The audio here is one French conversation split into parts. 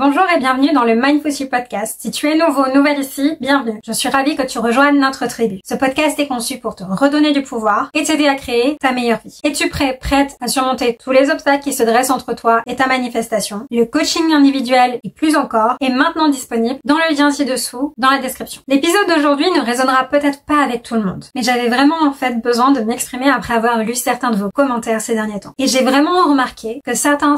Bonjour et bienvenue dans le Mindfully Podcast. Si tu es nouvelle ici, bienvenue. Je suis ravie que tu rejoignes notre tribu. Ce podcast est conçu pour te redonner du pouvoir et t'aider à créer ta meilleure vie. Es-tu prête à surmonter tous les obstacles qui se dressent entre toi et ta manifestation? Le coaching individuel et plus encore est maintenant disponible dans le lien ci-dessous, dans la description. L'épisode d'aujourd'hui ne résonnera peut-être pas avec tout le monde, mais j'avais vraiment besoin de m'exprimer après avoir lu certains de vos commentaires ces derniers temps. Et j'ai vraiment remarqué que certains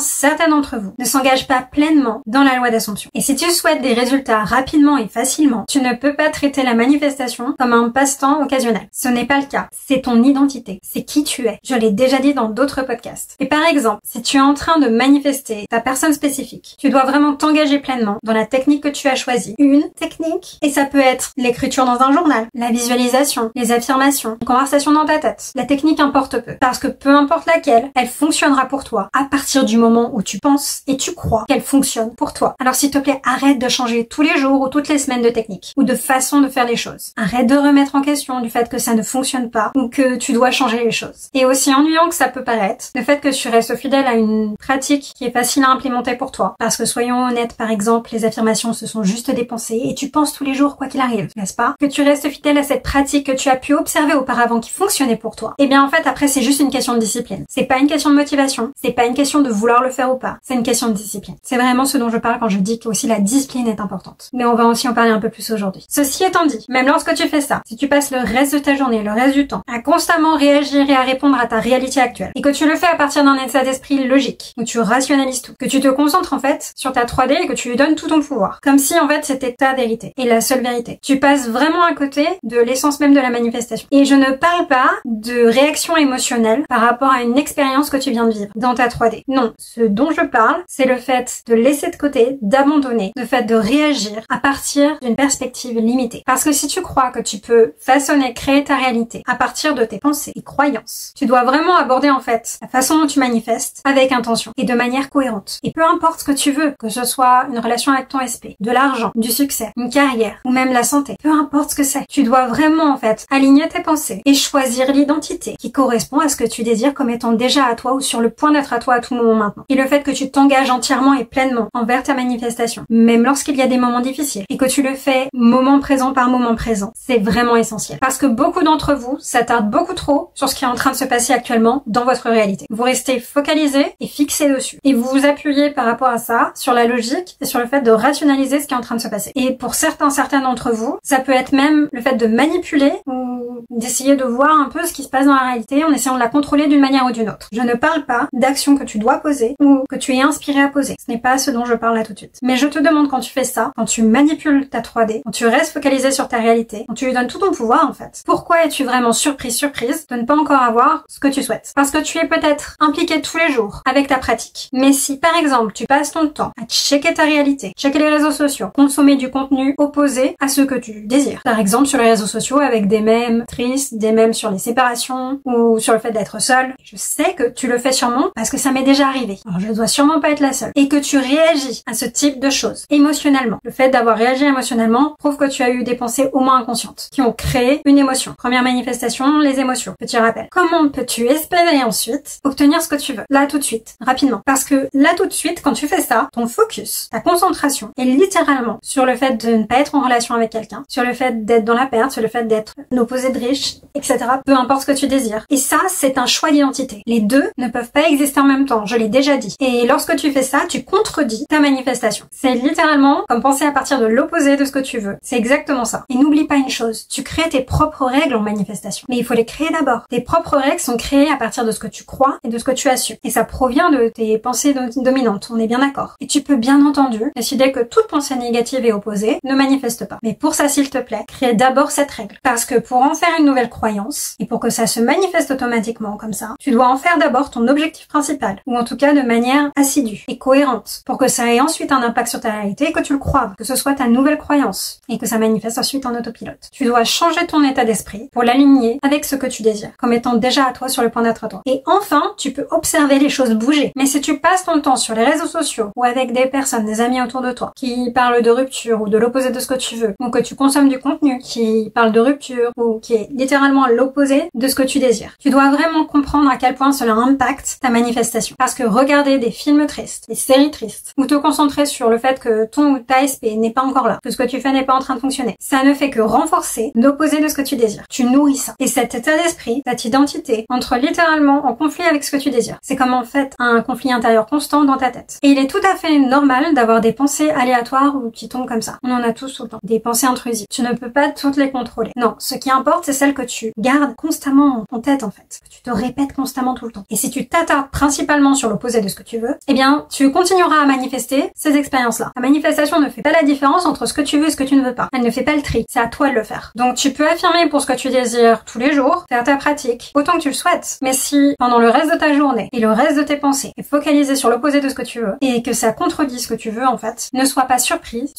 d'entre vous ne s'engagent pas pleinement dans la loi d'Assomption. Et si tu souhaites des résultats rapidement et facilement, tu ne peux pas traiter la manifestation comme un passe-temps occasionnel. Ce n'est pas le cas. C'est ton identité. C'est qui tu es. Je l'ai déjà dit dans d'autres podcasts. Et par exemple, si tu es en train de manifester ta personne spécifique, tu dois vraiment t'engager pleinement dans la technique que tu as choisie. Une technique, et ça peut être l'écriture dans un journal, la visualisation, les affirmations, une conversation dans ta tête. La technique importe peu. Parce que peu importe laquelle, elle fonctionnera pour toi à partir du moment où tu penses et tu crois qu'elle fonctionne pour toi. Alors s'il te plaît, arrête de changer tous les jours ou toutes les semaines de technique ou de façon de faire les choses. Arrête de remettre en question du fait que ça ne fonctionne pas ou que tu dois changer les choses. Et aussi ennuyant que ça peut paraître, le fait que tu restes fidèle à une pratique qui est facile à implémenter pour toi. Parce que soyons honnêtes, par exemple, les affirmations ce sont juste des pensées et tu penses tous les jours quoi qu'il arrive, n'est-ce pas? Que tu restes fidèle à cette pratique que tu as pu observer auparavant qui fonctionnait pour toi. Et bien en fait après c'est juste une question de discipline. C'est pas une question de motivation, c'est pas une question de vouloir le faire ou pas, c'est une question de discipline. C'est vraiment ce dont je parle quand je dis que aussi la discipline est importante. Mais on va aussi en parler un peu plus aujourd'hui. Ceci étant dit, même lorsque tu fais ça, si tu passes le reste de ta journée, le reste du temps, à constamment réagir et à répondre à ta réalité actuelle, et que tu le fais à partir d'un état d'esprit logique, où tu rationalises tout, que tu te concentres en fait sur ta 3D et que tu lui donnes tout ton pouvoir, comme si en fait c'était ta vérité, et la seule vérité. Tu passes vraiment à côté de l'essence même de la manifestation. Et je ne parle pas de réaction émotionnelle par rapport à une expérience que tu viens de vivre dans ta 3D. Non, ce dont je parle, c'est le fait de laisser de côté, d'abandonner, le fait de réagir à partir d'une perspective limitée. Parce que si tu crois que tu peux façonner, créer ta réalité à partir de tes pensées et croyances, tu dois vraiment aborder en fait la façon dont tu manifestes avec intention et de manière cohérente. Et peu importe ce que tu veux, que ce soit une relation avec ton SP, de l'argent, du succès, une carrière ou même la santé, peu importe ce que c'est, tu dois vraiment en fait aligner tes pensées et choisir l'identité qui correspond à ce que tu désires comme étant déjà à toi ou sur le point d'être à toi à tout moment maintenant. Et le fait que tu t'engages entièrement et pleinement envers ta manifestation, même lorsqu'il y a des moments difficiles, et que tu le fais moment présent par moment présent, c'est vraiment essentiel. Parce que beaucoup d'entre vous s'attardent beaucoup trop sur ce qui est en train de se passer actuellement dans votre réalité. Vous restez focalisé et fixé dessus. Et vous vous appuyez par rapport à ça sur la logique et sur le fait de rationaliser ce qui est en train de se passer. Et pour certains d'entre vous, ça peut être même le fait de manipuler ou d'essayer de voir un peu ce qui se passe dans la réalité en essayant de la contrôler d'une manière ou d'une autre. Je ne parle pas d'actions que tu dois poser ou que tu es inspiré à poser. Ce n'est pas ce dont je parle là tout de suite. Mais je te demande quand tu fais ça, quand tu manipules ta 3D, quand tu restes focalisé sur ta réalité, quand tu lui donnes tout ton pouvoir en fait, pourquoi es-tu vraiment surprise de ne pas encore avoir ce que tu souhaites? Parce que tu es peut-être impliqué tous les jours avec ta pratique. Mais si par exemple tu passes ton temps à checker ta réalité, checker les réseaux sociaux, consommer du contenu opposé à ce que tu désires, par exemple sur les réseaux sociaux avec des mèmes tristes, des mèmes sur les séparations ou sur le fait d'être seul, je sais que tu le fais sûrement parce que ça m'est déjà arrivé. Alors je dois sûrement pas être la seule. Et que tu réagis à ce type de choses émotionnellement. Le fait d'avoir réagi émotionnellement prouve que tu as eu des pensées au moins inconscientes qui ont créé une émotion. Première manifestation, les émotions. Petit rappel. Comment peux-tu espérer ensuite obtenir ce que tu veux? Là tout de suite, rapidement. Parce que là tout de suite, quand tu fais ça, ton focus, ta concentration est littéralement sur le fait de ne pas être en relation avec quelqu'un, sur le fait d'être dans la perte, sur le fait d'être l'opposé de riche, etc. Peu importe ce que tu désires. Et ça, c'est un choix d'identité. Les deux ne peuvent pas exister en même temps, je l'ai déjà dit. Et lorsque tu fais ça, tu contredis ta manifestation. C'est littéralement comme penser à partir de l'opposé de ce que tu veux. C'est exactement ça. Et n'oublie pas une chose, tu crées tes propres règles en manifestation. Mais il faut les créer d'abord. Tes propres règles sont créées à partir de ce que tu crois et de ce que tu as su. Et ça provient de tes pensées dominantes, on est bien d'accord. Et tu peux bien entendu décider que toute pensée négative et opposée ne manifeste pas. Mais pour ça, s'il te plaît, crée d'abord cette règle. Parce que pour en faire une nouvelle croyance, et pour que ça se manifeste automatiquement comme ça, tu dois en faire d'abord ton objectif principal. Ou en tout cas de manière assidue et cohérente. Pour que ça ait ensuite un impact sur ta réalité et que tu le croives. Que ce soit ta nouvelle croyance. Et que ça manifeste ensuite en autopilote. Tu dois changer ton état d'esprit pour l'aligner avec ce que tu désires. Comme étant déjà à toi sur le point d'être à toi. Et enfin, tu peux observer les choses bouger. Mais si tu passes ton temps sur les réseaux sociaux ou avec des personnes, des amis autour de toi, qui parlent de rupture ou de l'opposé de ce que tu veux, ou que tu consommes du contenu qui parle de rupture ou qui est littéralement l'opposé de ce que tu désires, tu dois vraiment comprendre à quel point cela impacte ta manifestation. Parce que regarder des films tristes, des séries tristes, ou te concentrer sur le fait que ton ou ta SP n'est pas encore là, que ce que tu fais n'est pas en train de fonctionner, ça ne fait que renforcer l'opposé de ce que tu désires. Tu nourris ça. Et cet état d'esprit, cette identité, entre littéralement en conflit avec ce que tu désires. C'est comme en fait un conflit intérieur constant dans ta tête. Et il est tout à fait normal d'avoir des pensées aléatoires ou qui tombent comme ça. On en a tous tout le temps. Des pensées intrusives. Tu ne peux pas toutes les contrôler. Non, ce qui importe, c'est celle que tu gardes constamment en tête en fait. Que tu te répètes constamment tout le temps. Et si tu t'attardes principalement sur l'opposé de ce que tu veux, eh bien, tu continueras à manifester ces expériences-là. La manifestation ne fait pas la différence entre ce que tu veux et ce que tu ne veux pas. Elle ne fait pas le tri. C'est à toi de le faire. Donc, tu peux affirmer pour ce que tu désires tous les jours, faire ta pratique, autant que tu le souhaites. Mais si, pendant le reste de ta journée et le reste de tes pensées, est focalisé sur l'opposé de ce que tu veux et que ça contredit ce que tu veux, en fait, ne sois pas surprise,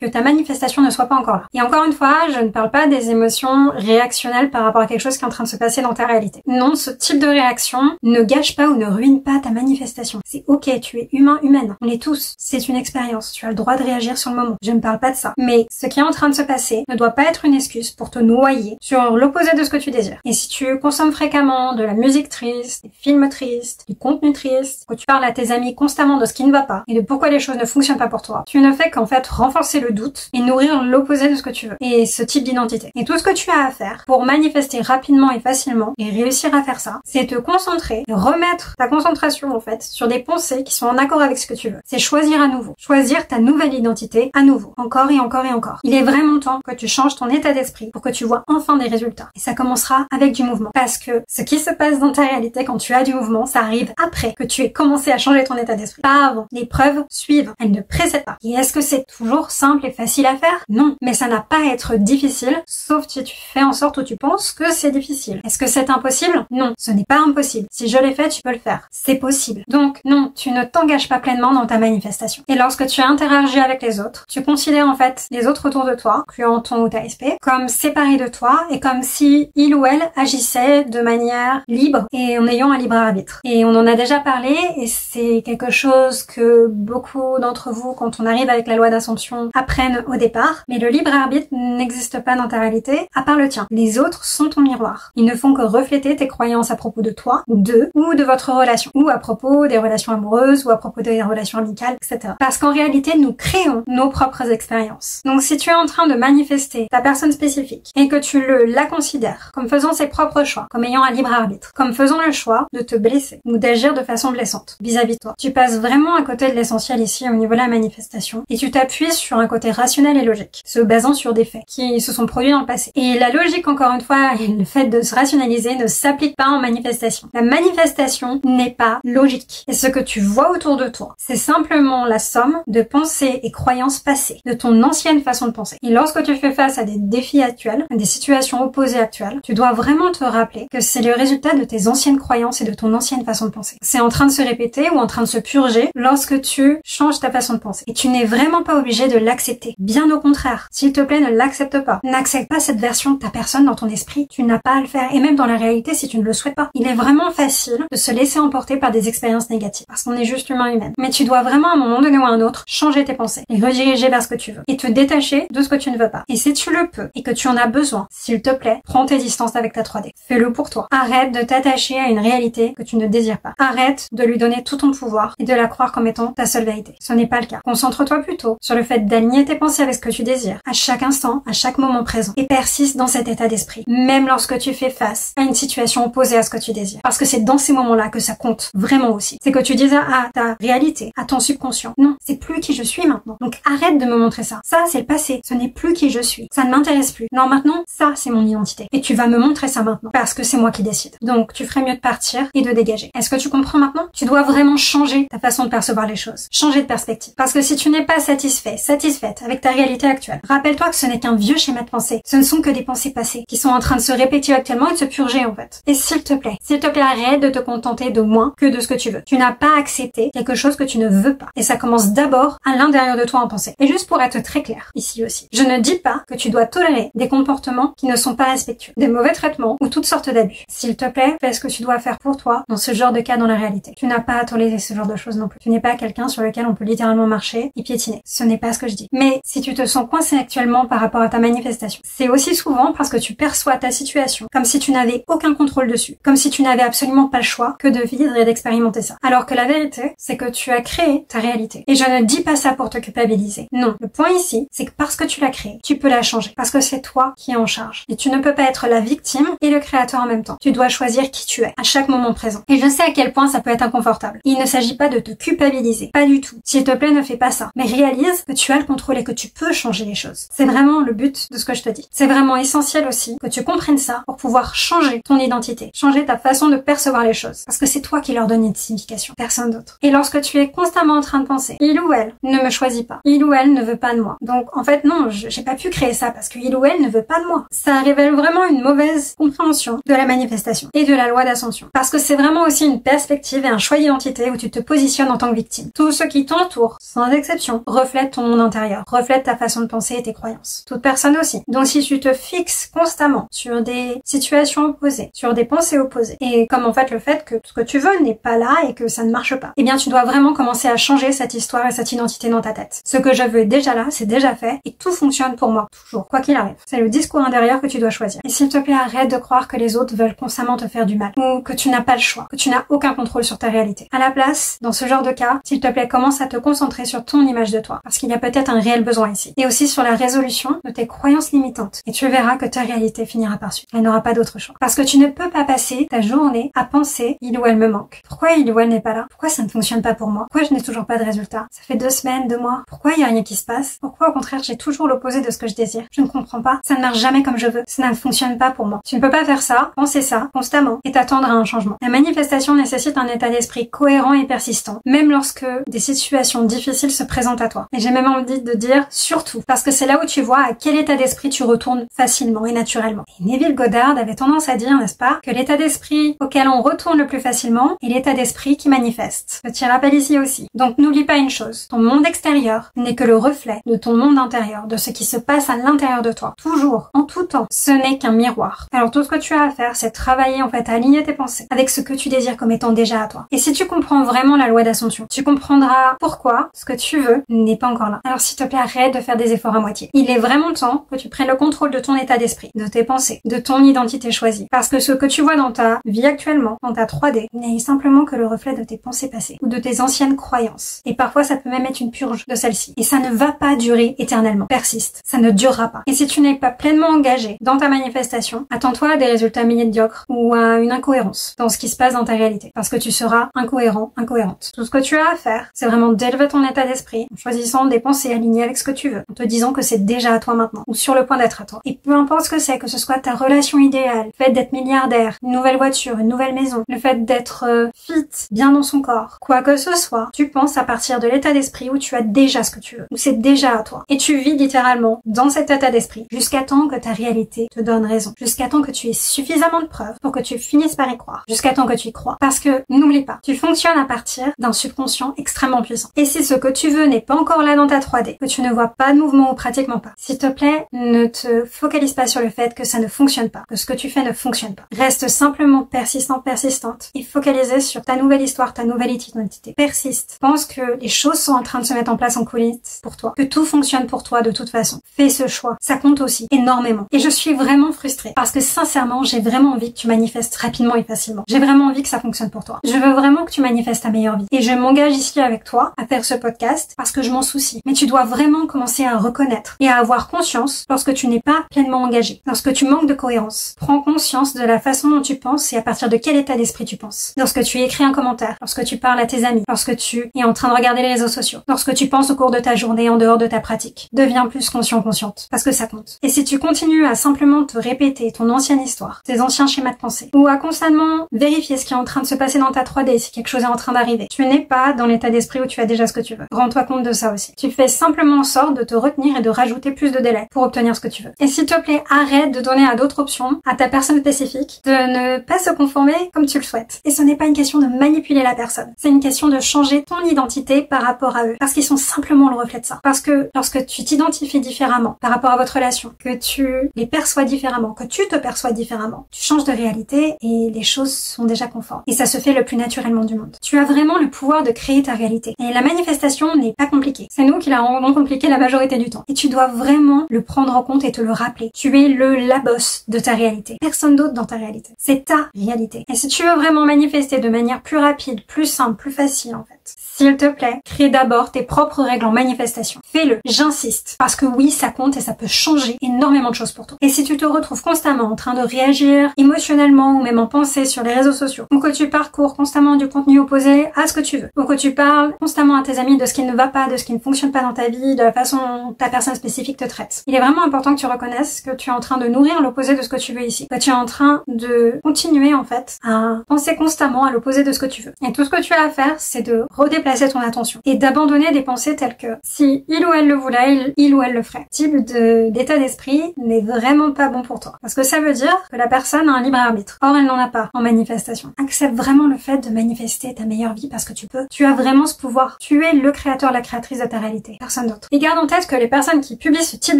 que ta manifestation ne soit pas encore là. Et encore une fois, je ne parle pas des émotions réactionnelles par rapport à quelque chose qui est en train de se passer dans ta réalité. Non, ce type de réaction ne gâche pas ou ne ruine pas ta manifestation. C'est ok, tu es humain, humaine. On est tous. C'est une expérience. Tu as le droit de réagir sur le moment. Je ne parle pas de ça. Mais ce qui est en train de se passer ne doit pas être une excuse pour te noyer sur l'opposé de ce que tu désires. Et si tu consommes fréquemment de la musique triste, des films tristes, du contenu triste, que tu parles à tes amis constamment de ce qui ne va pas et de pourquoi les choses ne fonctionnent pas pour toi, tu ne fais qu'en fait renforcer le doute et nourrir l'opposé de ce que tu veux. Et ce type d'identité. Et tout ce que tu as à faire pour manifester rapidement et facilement et réussir à faire ça, c'est te concentrer, remettre ta concentration en fait sur des pensées qui sont en accord avec ce que tu veux. C'est choisir à nouveau. Choisir ta nouvelle identité à nouveau. Encore et encore et encore. Il est vraiment temps que tu changes ton état d'esprit pour que tu vois enfin des résultats. Et ça commencera avec du mouvement. Parce que ce qui se passe dans ta réalité quand tu as du mouvement, ça arrive après que tu aies commencé à changer ton état d'esprit. Pas avant. Les preuves suivent. Elles ne précèdent pas. Et est-ce que c'est toujours simple et facile à faire? Non. Mais ça n'a pas à être difficile, sauf si tu fais en sorte où tu penses que c'est difficile. Est-ce que c'est impossible? Non. Ce n'est pas impossible. Si je l'ai fait, tu peux le faire. C'est possible. Donc, non, tu ne t'engages pas pleinement dans ta manifestation. Et lorsque tu interagis avec les autres, tu considères en fait les autres autour de toi, incluant ton ou ta SP, comme séparés de toi et comme si il ou elle agissait de manière libre et en ayant un libre arbitre. Et on en a déjà parlé et c'est quelque chose que beaucoup d'entre vous, quand on arrive avec la loi d'Assomption, apprennent au départ. Mais le libre arbitre n'existe pas dans ta réalité, à part le tien. Les autres sont ton miroir. Ils ne font que refléter tes croyances à propos de toi, ou d'eux, ou de votre relation, ou à propos des relations amoureuses, ou à propos des relations amicales, etc. Parce qu'en réalité, nous créons nos propres expériences. Donc si tu es en train de manifester ta personne spécifique, et que tu la considères comme faisant ses propres choix, comme ayant un libre arbitre, comme faisant le choix de te blesser, ou d'agir de façon blessante vis-à-vis de toi, tu passes vraiment à côté de l'essentiel ici au niveau de la manifestation, et tu t'appuies sur un côté rationnel et logique, se basant sur des faits qui se sont produits dans le passé. Et la logique, encore une fois, et le fait de se rationaliser ne s'applique pas en manifestation. La manifestation n'est pas logique. Et ce que tu vois autour de toi, c'est simplement la somme de pensées et croyances passées, de ton ancienne façon de penser. Et lorsque tu fais face à des défis actuels, à des situations opposées actuelles, tu dois vraiment te rappeler que c'est le résultat de tes anciennes croyances et de ton ancienne façon de penser. C'est en train de se répéter ou en train de se purger lorsque tu changes ta façon de penser. Et tu n'es vraiment pas obligé de l'accepter. Bien au contraire. S'il te plaît, ne l'accepte pas. N'accepte pas cette version de ta personne dans ton esprit. Tu n'as pas à le faire. Et même dans la réalité, si tu ne le souhaites pas. Il est vraiment facile de se laisser emporter par des expériences négatives. Parce qu'on est juste humain humaine. Mais tu dois vraiment à un moment donné ou à un autre changer tes pensées et rediriger vers ce que tu veux. Et te détacher de ce que tu ne veux pas. Et si tu le peux et que tu en as besoin, s'il te plaît, prends tes distances avec ta 3D. Fais-le pour toi. Arrête de t'attacher à une réalité que tu ne désires pas. Arrête de lui donner tout ton pouvoir et de la croire comme étant ta seule vérité. Ce n'est pas le cas. Concentre-toi plutôt sur le fait d'aligner tes pensées avec ce que tu désires à chaque instant, à chaque moment présent. Et persiste dans cet état d'esprit. Même lorsque tu fais face à une situation opposée à ce que tu désires. Parce que c'est dans ces moments-là que ça compte vraiment aussi. C'est que tu dises à ta réalité, à ton subconscient. Non, c'est plus qui je suis maintenant. Donc arrête de me montrer ça. Ça, c'est le passé. Ce n'est plus qui je suis. Ça ne m'intéresse plus. Non, maintenant, ça, c'est mon identité. Et tu vas me montrer ça maintenant. Parce que c'est moi qui décide. Donc tu ferais mieux de partir et de dégager. Est-ce que tu comprends maintenant? Tu dois vraiment changer ta façon de percevoir les choses. Changer de perspective. Parce que si tu n'es pas satisfaite avec ta réalité actuelle, rappelle-toi que ce n'est qu'un vieux schéma de pensée. Ce ne sont que des pensées passées qui sont en train de se répéter actuellement et de se purger en fait. Et s'il te plaît, arrête de te contenter de moins que de ce que tu veux. Tu n'as pas accepté quelque chose que tu ne veux pas. Et ça commence d'abord à l'intérieur de toi en pensée. Et juste pour être très clair, ici aussi, je ne dis pas que tu dois tolérer des comportements qui ne sont pas respectueux, des mauvais traitements ou toutes sortes d'abus. S'il te plaît, fais ce que tu dois faire pour toi dans ce genre de cas dans la réalité. Tu n'as pas à tolérer ce genre de choses non plus. Tu n'es pas quelqu'un sur lequel on peut littéralement marcher et piétiner. Ce n'est pas ce que je dis. Mais si tu te sens coincé actuellement par rapport à ta manifestation, c'est aussi souvent parce que tu perçois ta situation comme si tu n'avais aucun contrôle dessus, comme si tu n'avais absolument pas le choix que de vivre et d'expérimenter ça. Alors que la vérité, c'est que tu as créé ta réalité. Et je ne dis pas ça pour te culpabiliser. Non. Le point ici, c'est que parce que tu l'as créé, tu peux la changer. Parce que c'est toi qui es en charge. Et tu ne peux pas être la victime et le créateur en même temps. Tu dois choisir qui tu es à chaque moment présent. Et je sais à quel point ça peut être inconfortable. Il ne s'agit pas de te culpabiliser. Pas du tout. S'il te plaît, ne fais pas ça. Mais réalise que tu as le contrôle et que tu peux changer les choses. C'est vraiment le but de ce que je te dis. C'est vraiment essentiel aussi que tu comprennes ça pour pouvoir changer ton identité. Changer ta façon de percevoir les choses. Parce que c'est toi qui leur donne une signification. Personne d'autre. Et lorsque tu es constamment en train de penser, il ou elle ne me choisit pas. Il ou elle ne veut pas de moi. Donc, en fait, non, j'ai pas pu créer ça parce que il ou elle ne veut pas de moi. Ça révèle vraiment une mauvaise compréhension de la manifestation et de la loi d'ascension. Parce que c'est vraiment aussi une perspective et un choix d'identité où tu te positionnes en tant que victime. Tout ce qui t'entoure, sans exception, reflète ton monde intérieur, reflète ta façon de penser et tes croyances. Toute personne aussi. Donc si tu te fixes constamment sur des situations opposées, sur des pensées opposées, et comme en fait le fait que ce que tu veux n'est pas là et que ça ne marche pas, eh bien tu dois vraiment commencer à changer cette histoire et cette identité dans ta tête. Ce que je veux est déjà là, c'est déjà fait, et tout fonctionne pour moi, toujours, quoi qu'il arrive. C'est le discours intérieur que tu dois choisir. Et s'il te plaît, arrête de croire que les autres veulent constamment te faire du mal, ou que tu n'as pas le choix, que tu n'as aucun contrôle sur ta réalité. À la place, dans ce genre de cas, s'il te plaît, commence à te concentrer sur ton image de toi, parce qu'il y a peut-être un réel besoin ici. Et aussi sur la résolution de tes croyances limitantes. Et tu verras que ta réalité finira par suivre. Elle n'aura pas d'autre choix. Parce que tu ne peux pas passer ta journée à penser il ou elle me manque. Pourquoi il ou elle n'est pas là? Pourquoi ça ne fonctionne pas pour moi? Pourquoi je n'ai toujours pas de résultat? Ça fait 2 semaines, 2 mois. Pourquoi il n'y a rien qui se passe? Pourquoi au contraire j'ai toujours l'opposé de ce que je désire? Je ne comprends pas. Ça ne marche jamais comme je veux. Ça ne fonctionne pas pour moi. Tu ne peux pas faire ça, penser ça, constamment, et t'attendre à un changement. La manifestation nécessite un état d'esprit cohérent et persistant, même lorsque des situations difficiles se présentent à toi. Et j'ai même envie de dire surtout, parce que c'est là où tu vois à quel état d'esprit tu retournes facilement et naturellement. Et Neville Goddard avait tendance à dire, n'est-ce pas, que l'état d'esprit auquel on retourne le plus facilement est l'état d'esprit qui manifeste. Je t'y rappelle ici aussi. Donc n'oublie pas une chose, ton monde extérieur n'est que le reflet de ton monde intérieur, de ce qui se passe à l'intérieur de toi. Toujours, en tout temps, ce n'est qu'un miroir. Alors tout ce que tu as à faire, c'est travailler en fait à aligner tes pensées avec ce que tu désires comme étant déjà à toi. Et si tu comprends vraiment la loi d'ascension, tu comprendras pourquoi ce que tu veux n'est pas encore là. Alors s'il te plaît, arrête de faire des efforts à moitié. Il est vraiment temps que tu prennes le contrôle de ton état d'esprit, de tes pensées, de ton identité choisie. Parce que ce que tu vois dans ta vie actuellement, dans ta 3D, n'est simplement que le reflet de tes pensées passées ou de tes anciennes croyances. Et parfois, ça peut même être une purge de celle-ci. Et ça ne va pas durer éternellement. Persiste. Ça ne durera pas. Et si tu n'es pas pleinement engagé dans ta manifestation, attends-toi à des résultats médiocres ou à une incohérence dans ce qui se passe dans ta réalité. Parce que tu seras incohérent, incohérente. Tout ce que tu as à faire, c'est vraiment d'élever ton état d'esprit en choisissant des pensées alignées avec ce que tu veux, en te disant que c'est déjà à toi maintenant, ou sur le point d'être à toi. Et peu importe ce que c'est, que ce soit ta relation idéale, le fait d'être milliardaire, une nouvelle voiture, une nouvelle maison, le fait d'être fit, bien dans son corps, quoi que ce soit, tu penses à partir de l'état d'esprit où tu as déjà ce que tu veux, où c'est déjà à toi. Et tu vis littéralement dans cet état d'esprit jusqu'à temps que ta réalité te donne raison, jusqu'à temps que tu aies suffisamment de preuves pour que tu finisses par y croire, jusqu'à temps que tu y crois. Parce que, n'oublie pas, tu fonctionnes à partir d'un subconscient extrêmement puissant. Et si ce que tu veux n'est pas encore là dans ta 3D, que tu ne vois pas de mouvement ou pratiquement pas, s'il te plaît, ne te focalise pas sur le fait que ça ne fonctionne pas, que ce que tu fais ne fonctionne pas. Reste simplement persistant, persistante et focalisé sur ta nouvelle histoire, ta nouvelle identité. Persiste. Pense que les choses sont en train de se mettre en place en coulisses pour toi, que tout fonctionne pour toi de toute façon. Fais ce choix. Ça compte aussi énormément. Et je suis vraiment frustrée parce que sincèrement, j'ai vraiment envie que tu manifestes rapidement et facilement. J'ai vraiment envie que ça fonctionne pour toi. Je veux vraiment que tu manifestes ta meilleure vie. Et je m'engage ici avec toi à faire ce podcast parce que je m'en soucie. Mais tu dois vraiment commencer à reconnaître et à avoir conscience lorsque tu n'es pas pleinement engagé, lorsque tu manques de cohérence. Prends conscience de la façon dont tu penses et à partir de quel état d'esprit tu penses. Lorsque tu écris un commentaire, lorsque tu parles à tes amis, lorsque tu es en train de regarder les réseaux sociaux, lorsque tu penses au cours de ta journée en dehors de ta pratique. Deviens plus conscient, consciente. Parce que ça compte. Et si tu continues à simplement te répéter ton ancienne histoire, tes anciens schémas de pensée, ou à constamment vérifier ce qui est en train de se passer dans ta 3D, si quelque chose est en train d'arriver, tu n'es pas dans l'état d'esprit où tu as déjà ce que tu veux. Rends-toi compte de ça aussi. Tu fais simplement en sorte de te retenir et de rajouter plus de délai pour obtenir ce que tu veux. Et s'il te plaît, arrête de donner à d'autres options, à ta personne spécifique, de ne pas se conformer comme tu le souhaites. Et ce n'est pas une question de manipuler la personne. C'est une question de changer ton identité par rapport à eux. Parce qu'ils sont simplement le reflet de ça. Parce que lorsque tu t'identifies différemment par rapport à votre relation, que tu les perçois différemment, que tu te perçois différemment, tu changes de réalité et les choses sont déjà conformes. Et ça se fait le plus naturellement du monde. Tu as vraiment le pouvoir de créer ta réalité. Et la manifestation n'est pas compliquée. C'est nous qui la rendons compliquée la majorité du temps. Et tu dois vraiment le prendre en compte et te le rappeler. Tu es la boss de ta réalité. Personne d'autre dans ta réalité. C'est ta réalité. Et si tu veux vraiment manifester de manière plus rapide, plus simple, plus facile en fait, s'il te plaît, crée d'abord tes propres règles en manifestation. Fais-le, j'insiste, parce que oui, ça compte et ça peut changer énormément de choses pour toi. Et si tu te retrouves constamment en train de réagir émotionnellement ou même en pensée sur les réseaux sociaux, ou que tu parcours constamment du contenu opposé à ce que tu veux, ou que tu parles constamment à tes amis de ce qui ne va pas, de ce qui ne fonctionne pas dans ta vie, de la façon dont ta personne spécifique te traite, il est vraiment important que tu reconnaisses que tu es en train de nourrir l'opposé de ce que tu veux ici, que tu es en train de continuer en fait à penser constamment à l'opposé de ce que tu veux. Et tout ce que tu as à faire, c'est de redéplacer ton attention et d'abandonner des pensées telles que si il ou elle le voulait, il ou elle le ferait. Ce type d'état d'esprit n'est vraiment pas bon pour toi. Parce que ça veut dire que la personne a un libre arbitre. Or, elle n'en a pas en manifestation. Accepte vraiment le fait de manifester ta meilleure vie parce que tu peux. Tu as vraiment ce pouvoir. Tu es le créateur, la créatrice de ta réalité. Personne d'autre. Et garde en tête que les personnes qui publient ce type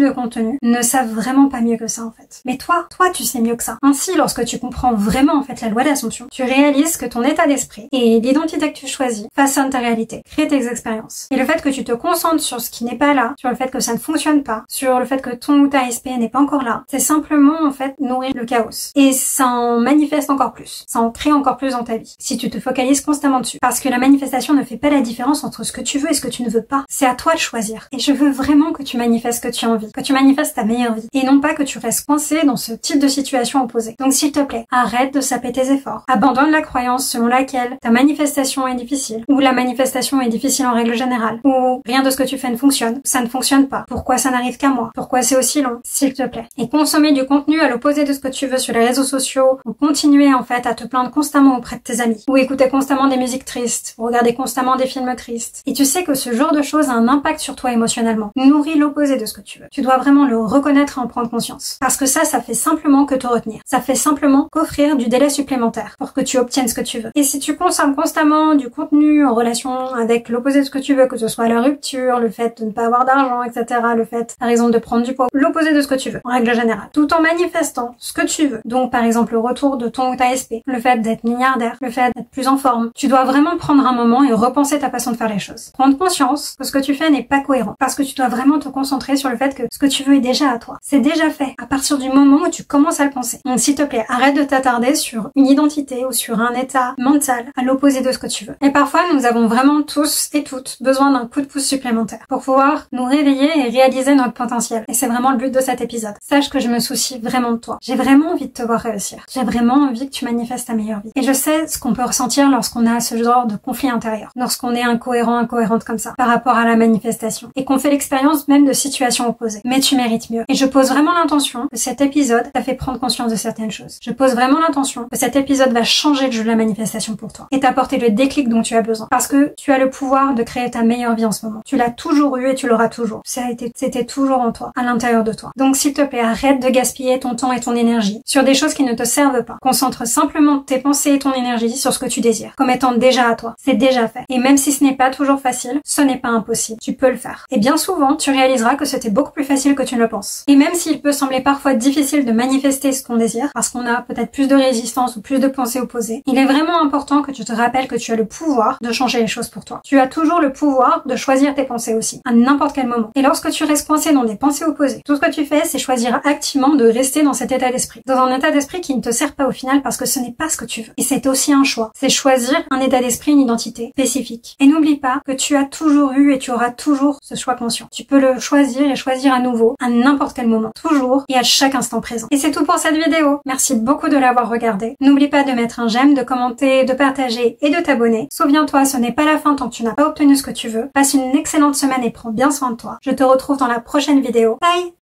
de contenu ne savent vraiment pas mieux que ça en fait. Mais toi, tu sais mieux que ça. Ainsi, lorsque tu comprends vraiment en fait la loi d'Assomption, tu réalises que ton état d'esprit et l'identité que tu choisis façonnent ta réalité, créent tes expériences. Et le fait que tu te concentres sur ce qui n'est pas là, sur le fait que ça ne fonctionne pas, sur le fait que ton ou ta SP n'est pas encore là, c'est simplement en fait nourrir le chaos. Et ça en manifeste encore plus. Ça en crée encore plus dans ta vie. Si tu te focalises constamment dessus. Parce que la manifestation ne fait pas la différence entre ce que tu veux et ce que tu ne veux pas. C'est à toi de choisir. Et je veux vraiment que tu manifestes ce que tu as envie. Que tu manifestes ta meilleure vie. Et non pas que tu restes coincé dans ce type de situation opposée. Donc s'il te plaît, arrête de saper tes efforts. Abandonne la croyance selon laquelle ta manifestation est difficile. Ou la manifestation est difficile en règle générale. Ou rien de ce que tu fais ne fonctionne. Ça ne fonctionne pas. Pourquoi ça n'arrive qu'à moi? Pourquoi c'est aussi long? S'il te plaît. Et consommer du contenu à l'opposé de ce que tu veux sur les réseaux sociaux, ou continuer en fait à te plaindre constamment auprès de tes amis, ou écouter constamment des musiques tristes, ou regarder constamment des films tristes. Et tu sais que ce genre de choses a un impact sur toi émotionnellement. Nourris l'opposé de ce que tu veux. Tu dois vraiment le reconnaître et en prendre conscience. Parce que ça fait simplement que te retenir. Ça fait simplement qu'offrir du délai supplémentaire pour que tu obtiennes ce que tu veux. Et si tu consommes constamment du contenu en relation avec l'opposé de ce que tu veux, que ce soit la rupture, le fait de ne pas avoir d'argent, etc., le fait, par exemple, de prendre du poids, l'opposé de ce que tu veux, en règle générale, tout en manifestant ce que tu veux. Donc, par exemple, le retour de ton ou ta SP, le fait d'être milliardaire, le fait d'être plus en forme. Tu dois vraiment prendre un moment et repenser ta façon de faire les choses. Prendre conscience que ce que tu fais n'est pas cohérent. Parce que tu dois vraiment te concentrer sur le fait que ce que tu veux est déjà à toi. C'est déjà fait. À partir du moment où tu commences à le penser. Donc, s'il te plaît, arrête de t'attarder sur une identité ou sur un état mental à l'opposé de ce que tu veux. Et parfois, nous avons vraiment tous et toutes besoin d'un coup de pouce supplémentaire pour pouvoir nous réveiller et réaliser notre potentiel. Et c'est vraiment le but de cet épisode. Sache que je me soucie vraiment de toi. J'ai vraiment envie de te voir réussir. J'ai vraiment envie que tu manifestes ta meilleure vie. Et je sais ce qu'on peut ressentir lorsqu'on a ce genre de conflit intérieur. Lorsqu'on est incohérente comme ça par rapport à la manifestation. Et qu'on fait l'expérience même de situations opposées. Mais tu mérites mieux. Et je pose vraiment l'intention que cet épisode t'a fait prendre conscience de certaines choses. Je pose vraiment l'intention que cet épisode va changer le jeu de la manifestation pour toi. Et t'apporter le déclic dont tu as besoin. Parce que tu as le pouvoir de créer ta meilleure vie en ce moment. Tu l'as toujours eu et tu l'auras toujours. C'était toujours en toi, à l'intérieur de toi. Donc s'il te plaît, arrête de gaspiller ton temps et ton énergie sur des choses qui ne te servent pas. Concentre simplement tes pensées et ton énergie sur ce que tu désires, comme étant déjà à toi. C'est déjà fait. Et même si ce n'est pas toujours facile, ce n'est pas impossible. Tu peux le faire. Et bien souvent, tu réaliseras que c'était beaucoup plus facile que tu ne le penses. Et même s'il peut sembler parfois difficile de manifester ce qu'on désire, parce qu'on a peut-être plus de résistance ou plus de pensées opposées, il est vraiment important que tu te rappelles que tu as le pouvoir de changer les choses pour toi. Tu as toujours le pouvoir de choisir tes pensées aussi, à n'importe quel moment. Et lorsque tu restes coincé dans des pensées opposées, tout ce que tu fais, c'est choisir activement de rester dans cet état d'esprit. Dans un état d'esprit qui ne te sert pas au final parce que ce n'est pas ce que tu veux. Et c'est aussi un choix. C'est choisir un état d'esprit, une identité spécifique. Et n'oublie pas que tu as toujours eu et tu auras toujours ce choix conscient. Tu peux le choisir et choisir à nouveau, à n'importe quel moment. Toujours et à chaque instant présent. Et c'est tout pour cette vidéo. Merci beaucoup de l'avoir regardée. N'oublie pas de mettre un j'aime, de commenter, de partager et de t'abonner. Souviens-toi, ce n'est pas la fin tant que tu n'as pas obtenu ce que tu veux. Passe une excellente semaine et prends bien soin de toi. Je te retrouve dans la prochaine vidéo. Bye!